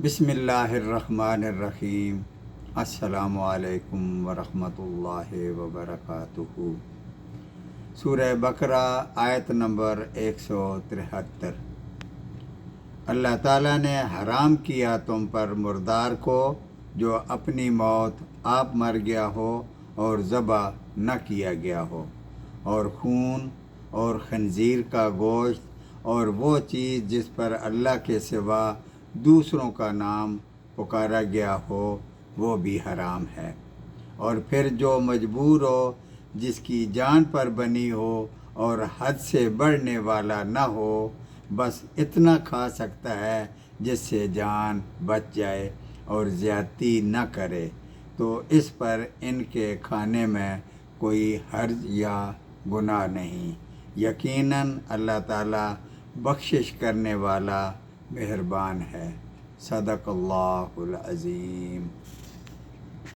بسم اللہ الرحمن الرحیم۔ السلام علیکم ورحمۃ اللہ وبرکاتہ۔ سورہ بقرہ آیت نمبر 173۔ اللہ تعالیٰ نے حرام کیا تم پر مردار کو جو اپنی موت آپ مر گیا ہو اور ذبح نہ کیا گیا ہو، اور خون اور خنزیر کا گوشت اور وہ چیز جس پر اللہ کے سوا دوسروں کا نام پکارا گیا ہو وہ بھی حرام ہے، اور پھر جو مجبور ہو، جس کی جان پر بنی ہو اور حد سے بڑھنے والا نہ ہو، بس اتنا کھا سکتا ہے جس سے جان بچ جائے اور زیادتی نہ کرے، تو اس پر ان کے کھانے میں کوئی حرج یا گناہ نہیں۔ یقیناً اللہ تعالیٰ بخشش کرنے والا مہربان ہے۔ صدق اللہ العظیم۔